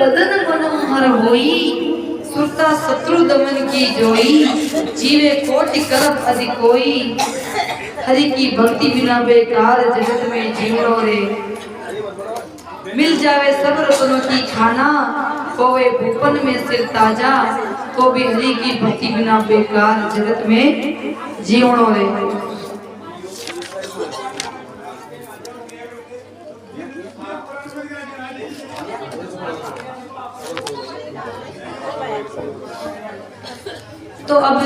बदन मनोहर होई सुरता शत्रु दमन की जोई जीवे कोटि कल्प अधि कोई हरि की भक्ति बिना बेकार जगत में जीवनो रे मिल जावे सब रत्नों की खाना होवे भूपन में सिर ताजा तो भी हरि की भक्ति बिना बेकार जगत में जीवनो रे। तो अब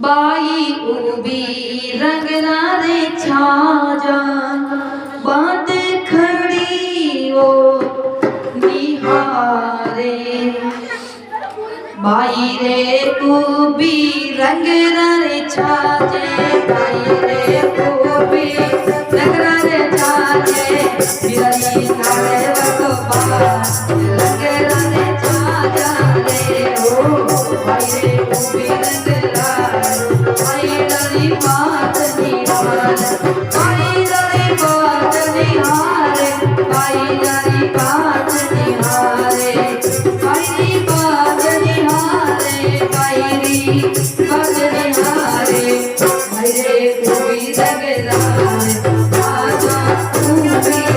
बाई उबी रंगना रे छाजा बात खड़ी वो निहारे बाई रे उबी रंगना रे छाजे बाई रे उबी रंगना रे छाजे बिरली नारे वको पास रंगना रे छाजा रे ओ बाई रे उबी रंगना बाई रे बात निहार बाई रे बात निहारे बाई रे बात निहारे बाई रे बात निहारे बाई रे बात निहारे बाई रे उबी रंगना आजा उबी रे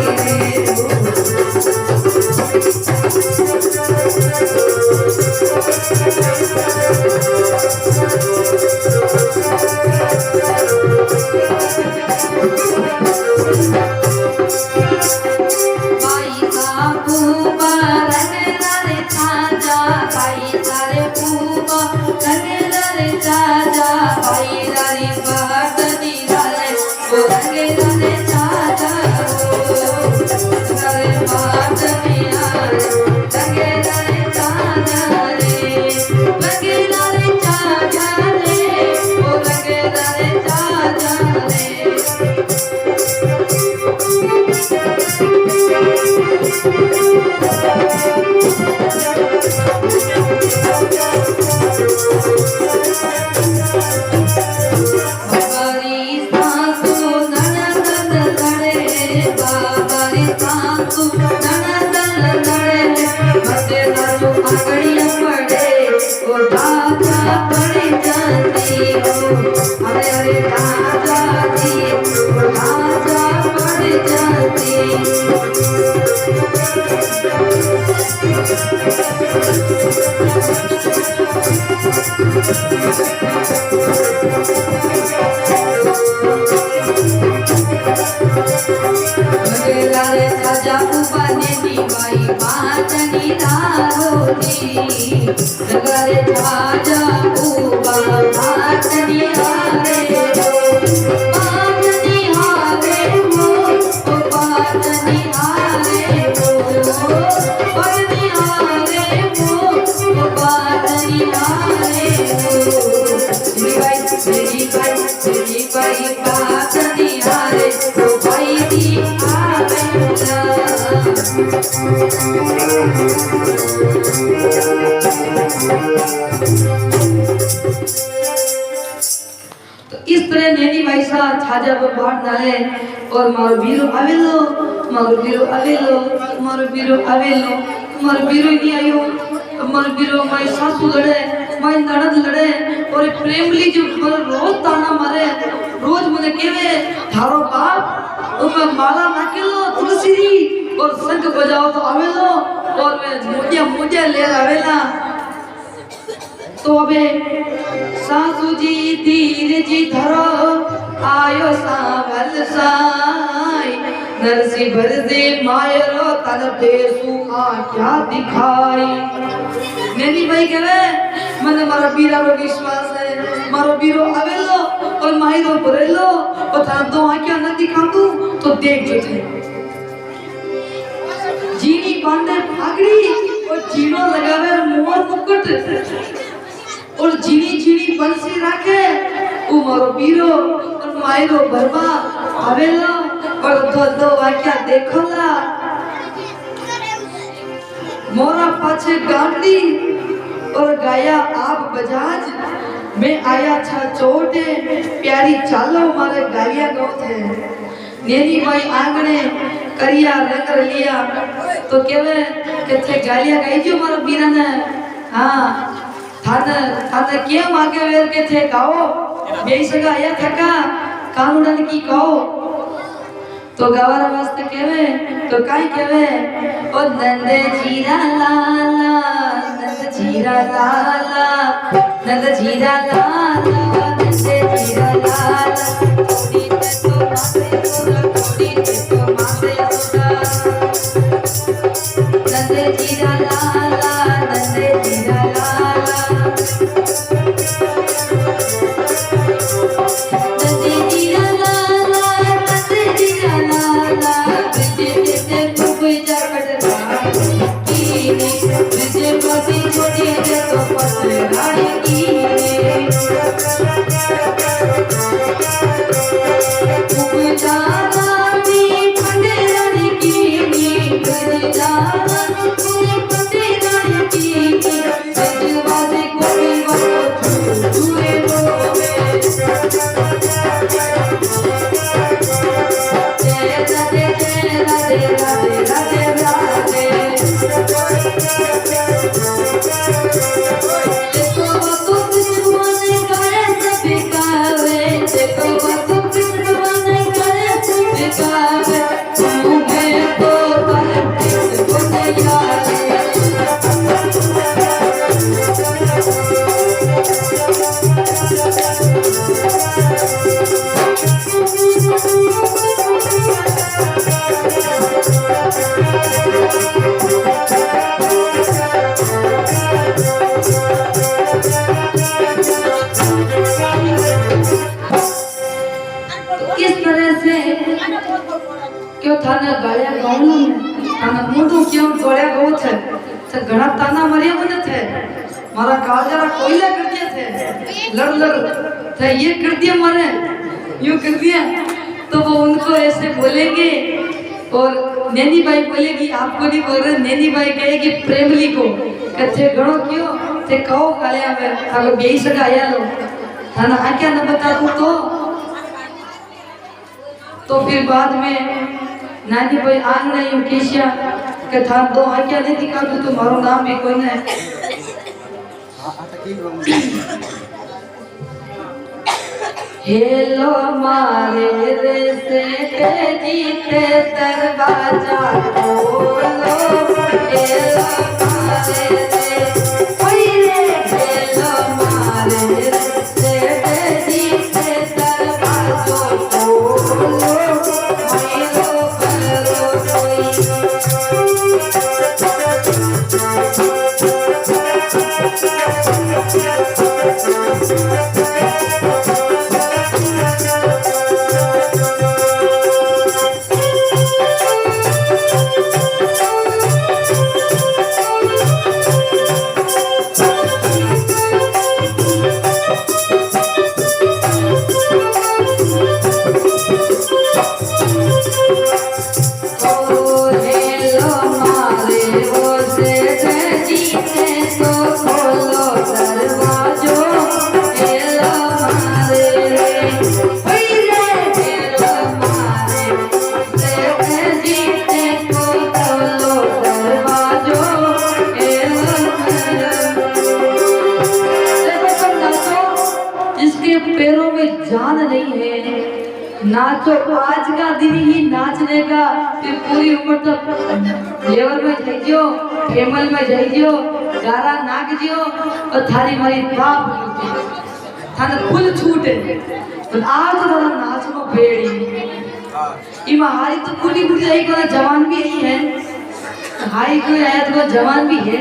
इस तरह नेनी भाई सा छाजा पर बाढ़ डाले और मारो बीरो आवेलो मारो बीरो आवेलो मारो बीरो आवेलो मारो बीरो नहीं आयो मारो बीरो माई सासू लड़े माई ननद लड़े और प्रेमली जो रोज ताना मारे रोज मुझे केवे थारो बाप उसमें माला नाकेलो तुलसी और शंख बजाओ तो आवेलो और मैं मुझे ले आवेला। तो अबे सासू जी धीर जी धरो आयो सावल साई नरसी भरदे मायरो तन पेसु आ क्या दिखाई। नेनी भाई कहे मैंने मारा बीरा रो विश्वास है मारो बीरो आवेलो और मायरो भरेलो और थाना दो आंखें न दिखाऊं तो देख जो थे जीनी बांधे पागड़ी और जीनो लगावे मोर मुकुट और जीनी जीनी बंसी रखे वो मारो बीरो और मायरो भरवा आवेलो और दो वाक्या देखोला मोरा पाछे गांडी और गाया आप बजाज मैं आया था चोटे प्यारी चालो मारे गालिया गो थे नेनी भाई आंगणे करिया रंग लिया तो केवे के थे गालिया गाई जो मारो बीरा ने हां थाने थाने के मागे वेर के थे गाओ बेई सगा आया थका कानूनन की कहो तो गवार वास्ते केवे तो काई केवे ओ नंद जीरा लाला नंद जीरा लाला नंद जीरा लाला नंद जीरा लाला कोड़ी ते तो माथे तोरा कोड़ी ते तो माथे तोरा नंद जीरा लाला नंद जीरा लाला नंद जीरा लाला नंद जीरा लाला बिजे ते कोई जाकट की बिजे पति छोटी ते तो पत्रे रानी की जाना भी पंडे रानी की बिजे जाना भी पंडे रानी की बिजे बाजे कोई वो छुए रोवे राधे राधे राधे राधे राधे देखो तो कृष्ण ने करे सब कावे देखो तो कृष्ण ने करे सब कावे तुम्हें तो तन को तैयार इस तरह से क्यों थाने गालिया गाउनु थाने मुंडू क्यों गोड़े गो थे तो घणा ताना मरिया बने थे मारा काजरा कोयला कर दिए थे लड़ लड़ थे ये कर दिया मारे यूं कर दिया तो वो उनको ऐसे बोलेंगे और नैनी भाई बोलेगी आपको नहीं बोल रहे नैनी भाई कहेगी प्रेमली को कथे घणो क्यों थे कहो गालिया में थाको बेई सगा आया लो थाना आज्ञा न बता दूं तो फिर बाद में नानी भाई आंगना यूं केशिया के था दो आज्ञा नहीं दिखा तो तुम्हारो नाम भी कोई नहीं हेलो मारे रे से जीते दरवाजा खोलो हेलो मारे रे ओए रे हेलो मारे रे से जीते दरवाजा खोलो हेलो करो कोई पैरों में जान नहीं है नाचो आज का दिन ही नाचने का फिर पूरी उम्र तक लेवल में जाइयो फेमल में जाइयो गारा नाक जियो और थारी मारी बाप थाने फुल छूट है और आज तो नाचनो बेड़ी इमा हारी तो कुली कुली आई को जवान भी यही है हाई कोई आया तो जवान भी है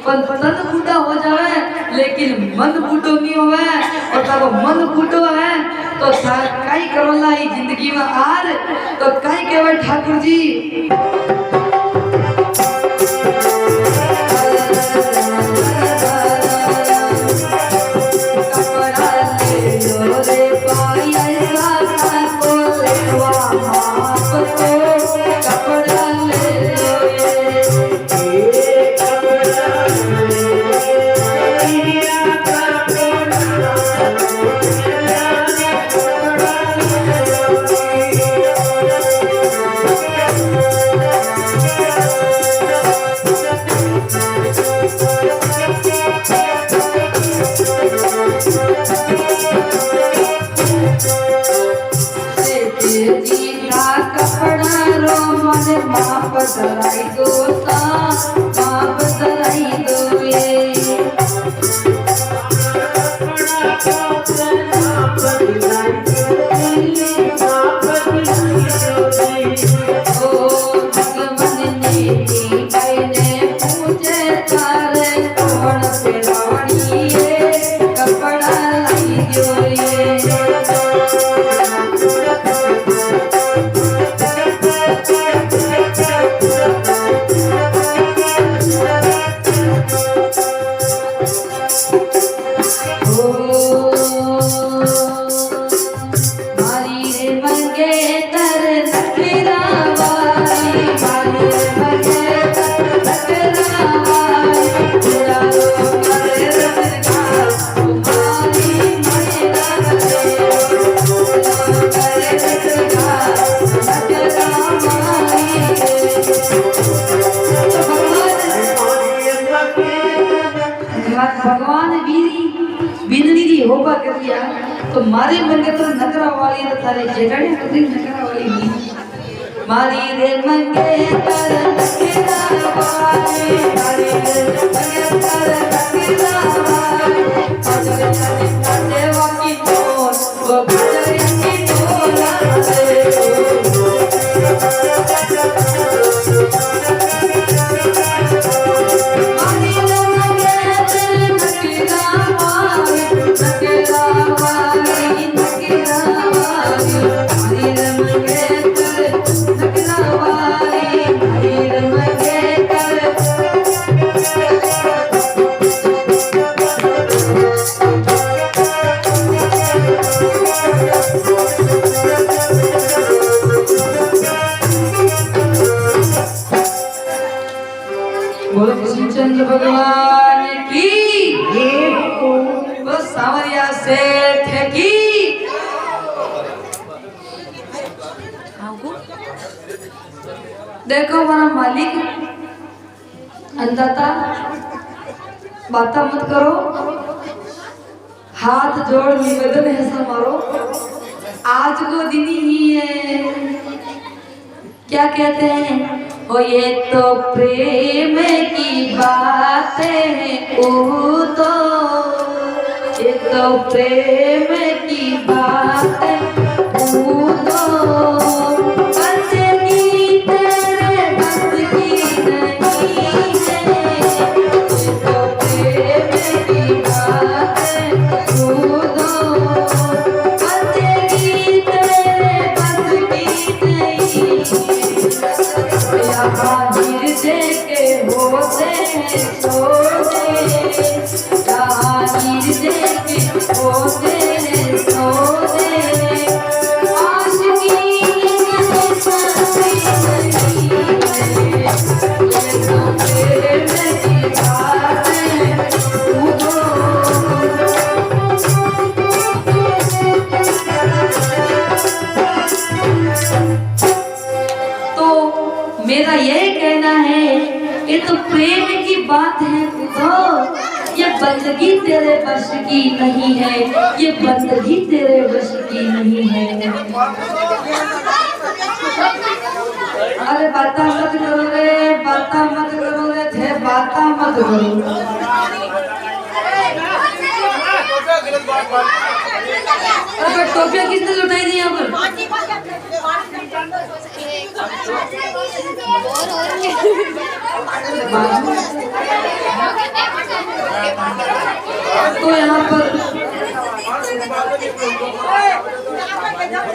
पर तन बूढ़ा हो जावे लेकिन मन बूढ़ो नहीं होवे और तब मन बूढ़ो है तो काई करोला ई जिंदगी में आर तो काई केवे ठाकुर जी कपड़ा ले लो रे पाया को लेवा माप को कपड़ा ले लो धराई दो बाप धराई दो ये भगवान बिंदनी री होबा कर दिया तो मारे मंगे तो नकरा वाली तो थारे जगड़े कदी नकरा वाली नहीं मारी रे मंगे तर नकरा वाली मारी रे मंगे तर नकरा वाली अजर चले देवा की टोल वो भजर की टोला बोलो कृष्णचंद्र भगवान की वो सावरिया सेठ की देखो हमारा मालिक अंदाता बात मत करो हाथ जोड़ निवेदन है हमारो आज को दिन ही है क्या कहते हैं ओ ये तो प्रेम की बातें हैं ओ तो ये तो प्रेम की बातें ओ तो बंदगी तेरे बस की नहीं है ये तो प्रेम की बातें ओ तो बंदगी तेरे बस की नहीं हाजिर देके होते हैं सोते हाजिर देके होते हैं सोते आशिकी नहीं नहीं है ये तो प्रेम की बात है मेरा यही कहना है ये तो प्रेम की बात है खुदा ये बंदगी तेरे बस की नहीं है ये बंदगी तेरे बस की नहीं है अरे बाता मत करो रे थे बाता मत करो अरे टोपियां किसने लुटाई दी यहाँ पर तो यहाँ पर